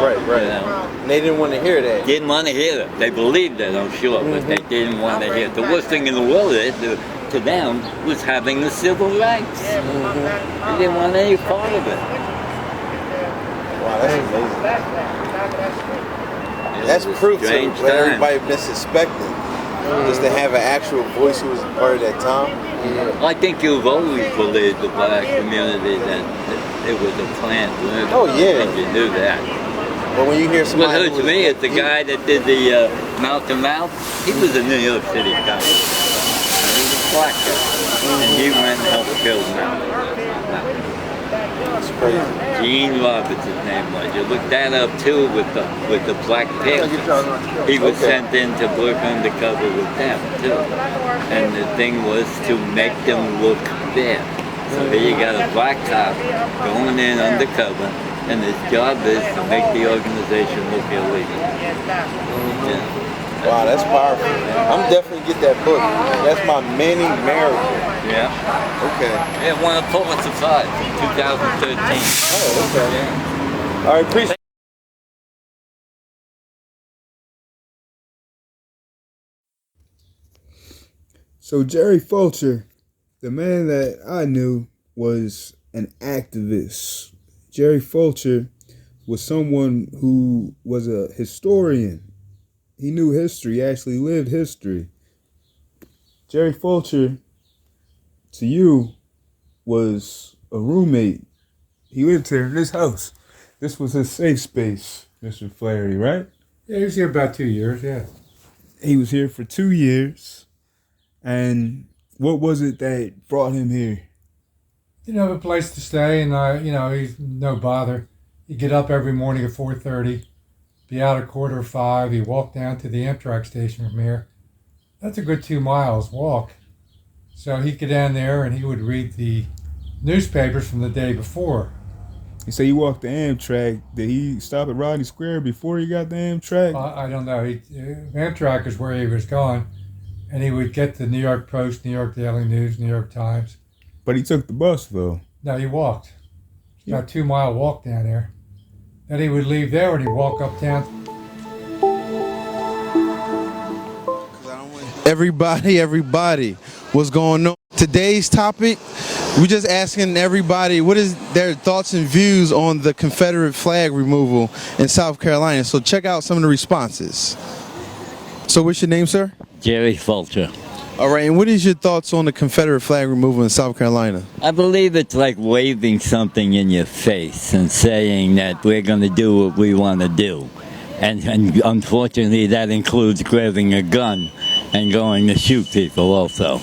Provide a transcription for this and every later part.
Right. You know? And they didn't want to hear that. Didn't want to hear it. They believed it, I'm sure, but they didn't want to hear it. The worst thing in the world to them was having the civil rights. They didn't want any part of it. Wow, that's amazing. That's proof to what everybody been suspecting. Just to have an actual voice who was a part of that time. I think you've always believed the black community that it was a planned murder. Oh, yeah. I think you knew that. But when you hear somebody What hurts me is the guy that did the mouth-to-mouth, he was a New York City guy. He was a black guy. And he went and helped kill Malik. That's crazy. Gene Roberts, his name was. You look that up too with the Black Panthers. He was sent in to work undercover with them too. And the thing was to make them look bad. So here you got a black cop going in undercover, and his job is to make the organization look illegal. Yeah. Wow, that's powerful. I'm definitely get that book. That's my mini miracle. Yeah. Okay. Yeah, won a Pulitzer Prize in 2013. Oh, okay. Yeah. All right, appreciate. So Gerry Fulcher, the man that I knew, was an activist. Gerry Fulcher was someone who was a historian. He knew history, he actually lived history. Gerry Fulcher, to you, was a roommate. He lived here in this house. This was his safe space, Mr. Flaherty, right? Yeah, he was here about 2 years, yeah. He was here for 2 years. And what was it that brought him here? You know, a place to stay, and he's no bother. He'd get up every morning at 4:30, be out at 4:45. He'd walk down to the Amtrak station from here. That's a good 2 miles walk. So he'd get down there and he would read the newspapers from the day before. You say he walked the Amtrak. Did he stop at Rodney Square before he got the Amtrak? I don't know. Amtrak is where he was going, and he would get the New York Post, New York Daily News, New York Times. But he took the bus, though. No, he walked. It's about a 2 mile walk down there. Then he would leave there and he'd walk uptown. Everybody, what's going on? Today's topic, we're just asking everybody what is their thoughts and views on the Confederate flag removal in South Carolina. So check out some of the responses. So what's your name, sir? Gerry Fulcher. All right, and what is your thoughts on the Confederate flag removal in South Carolina? I believe it's like waving something in your face and saying that we're going to do what we want to do. And unfortunately, that includes grabbing a gun and going to shoot people also.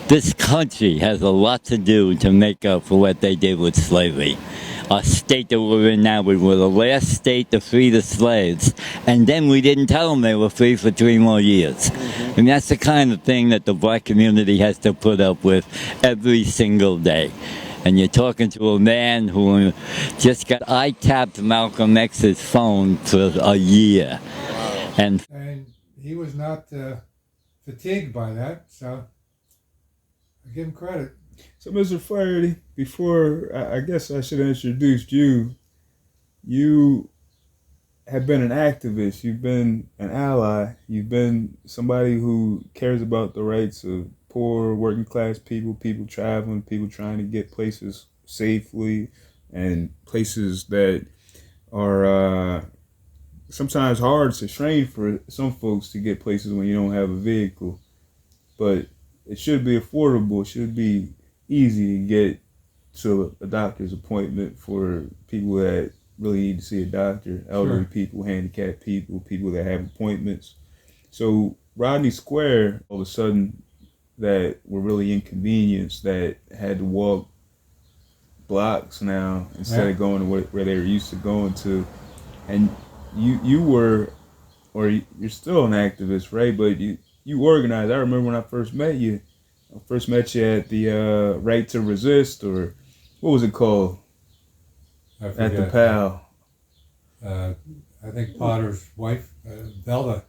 This country has a lot to do to make up for what they did with slavery. Our state that we're in now, we were the last state to free the slaves, and then we didn't tell them they were free for 3 more years. And that's the kind of thing that the black community has to put up with every single day. And you're talking to a man who just I tapped Malcolm X's phone for a year. And he was not fatigued by that, so I give him credit. So, Mr. Flaherty, before I guess I should have introduced you, you have been an activist, you've been an ally, you've been somebody who cares about the rights of poor, working class people, people traveling, people trying to get places safely, and places that are sometimes hard to train for some folks to get places when you don't have a vehicle. But it should be affordable, it should be easy to get to a doctor's appointment for people that really need to see a doctor, elderly people, handicapped people, people that have appointments. So Rodney Square, all of a sudden, that were really inconvenienced, that had to walk blocks now instead of going to where they were used to going to. And you were, or you're still an activist, right? But you organized. I remember when I first met you. I first met you at the Right to Resist, or what was it called? At the PAL. I think Potter's wife, Velda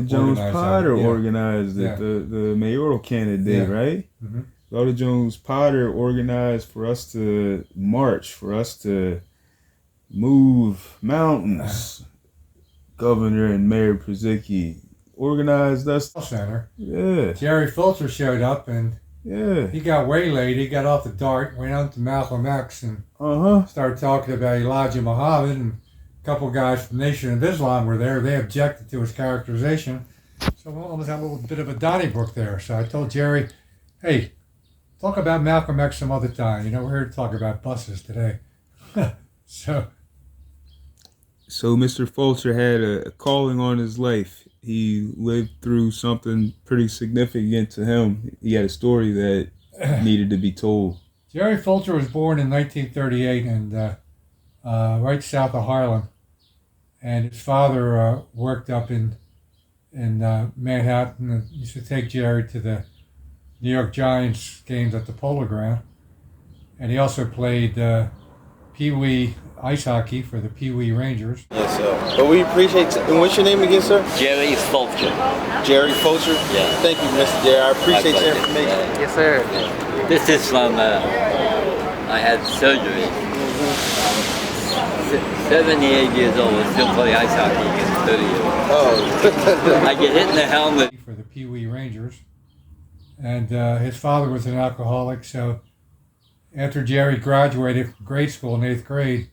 Jones Potter organized it, Yeah. the mayoral candidate, right? Mm-hmm. Velda Jones Potter organized for us to march, for us to move mountains. Governor and Mayor Pizicki organized us. Center. Yeah. Gerry Fulcher showed up and he got waylaid. He got off the DART, went out to Malcolm X and started talking about Elijah Muhammad, and a couple guys from Nation of Islam were there. They objected to his characterization. So we almost had a little bit of a Donnybrook there. So I told Gerry, hey, talk about Malcolm X some other time. You know, we're here to talk about buses today. So Mr. Fulcher had a calling on his life. He lived through something pretty significant to him. He had a story that needed to be told. Gerry Fulcher was born in 1938 and right south of Harlem. And his father worked up in Manhattan and used to take Gerry to the New York Giants games at the Polo Ground. And he also played Pee-wee ice hockey for the Pee-wee Rangers. Yes, sir. But we appreciate. And what's your name again, sir? Gerry Fulcher. Gerry Fulcher. Yeah. Thank you, Mr. Gerry. I appreciate your information. Yes, sir. This is from. I had surgery. 78 years old. I still play ice hockey against 30 years old. Oh. I get hit in the helmet. For the Pee-wee Rangers. And his father was an alcoholic, so after Gerry graduated from grade school in 8th grade,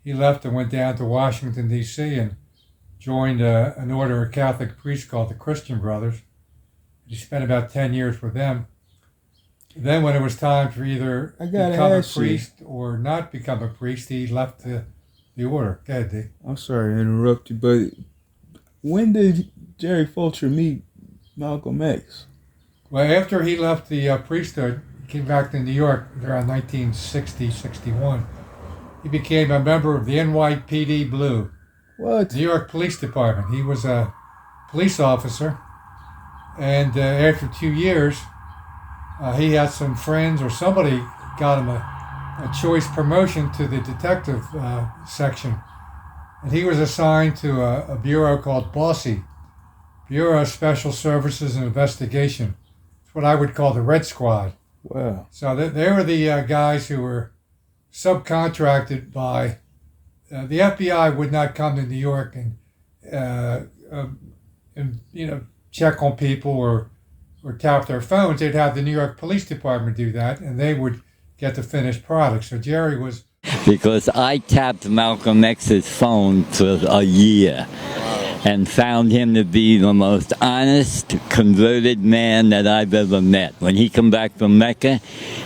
he left and went down to Washington, D.C. and joined an order of Catholic priests called the Christian Brothers. He spent about 10 years with them. Then when it was time for either become a priest or not become a priest, he left the order. Go ahead, D. I'm sorry to interrupt you, but when did Gerry Fulcher meet Malcolm X? Well, after he left the priesthood, he came back to New York around 1960, 61. He became a member of the NYPD Blue. What? New York Police Department. He was a police officer. And after 2 years, he had some friends or somebody got him a choice promotion to the detective section. And he was assigned to a bureau called BOSSI, Bureau of Special Services and Investigation. It's what I would call the Red Squad. Wow. So they were the guys who were subcontracted by the FBI. Would not come to New York and check on people or tap their phones. They'd have the New York Police Department do that, and they would get the finished product. So Gerry was... Because I tapped Malcolm X's phone for a year and found him to be the most honest, converted man that I've ever met. When he come back from Mecca,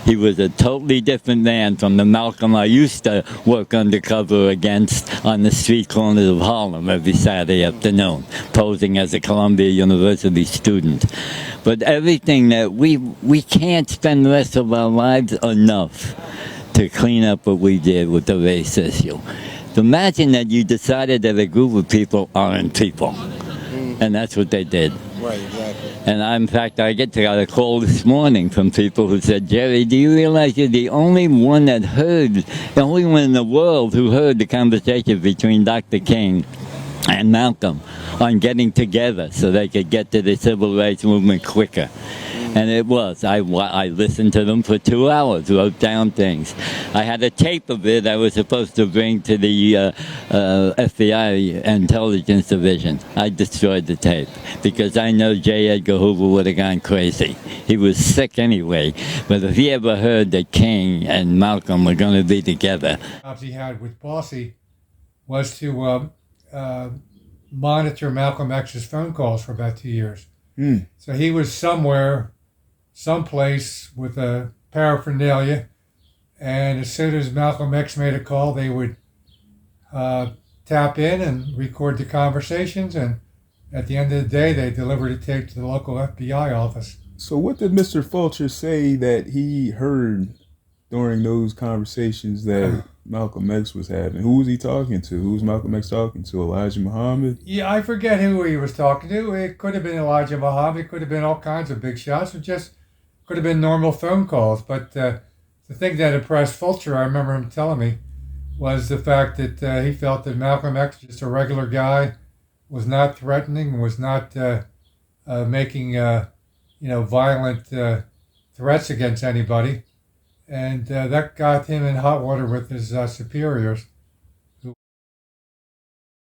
he was a totally different man from the Malcolm I used to work undercover against on the street corners of Harlem every Saturday afternoon, posing as a Columbia University student. But everything that we can't spend the rest of our lives enough to clean up what we did with the race issue. Imagine that you decided that a group of people aren't people. And that's what they did. Right, exactly. And in fact, I got a call this morning from people who said, Gerry, do you realize you're the only one that heard, the only one in the world who heard the conversation between Dr. King and Malcolm on getting together so they could get to the civil rights movement quicker. And it was. I listened to them for 2 hours, wrote down things. I had a tape of it I was supposed to bring to the FBI Intelligence Division. I destroyed the tape because I know J. Edgar Hoover would have gone crazy. He was sick anyway. But if he ever heard that King and Malcolm were going to be together. The jobs he had with Bossy was to monitor Malcolm X's phone calls for about 2 years. So he was someplace with a paraphernalia, and as soon as Malcolm X made a call, they would tap in and record the conversations, and at the end of the day, they delivered a tape to the local FBI office. So what did Mr. Fulcher say that he heard during those conversations that Malcolm X was having? Who was he talking to? Who was Malcolm X talking to? Elijah Muhammad? Yeah, I forget who he was talking to. It could have been Elijah Muhammad. It could have been all kinds of big shots. It just could have been normal phone calls. But the thing that impressed Fulcher, I remember him telling me, was the fact that he felt that Malcolm X, just a regular guy, was not threatening, was not making violent threats against anybody. And that got him in hot water with his superiors.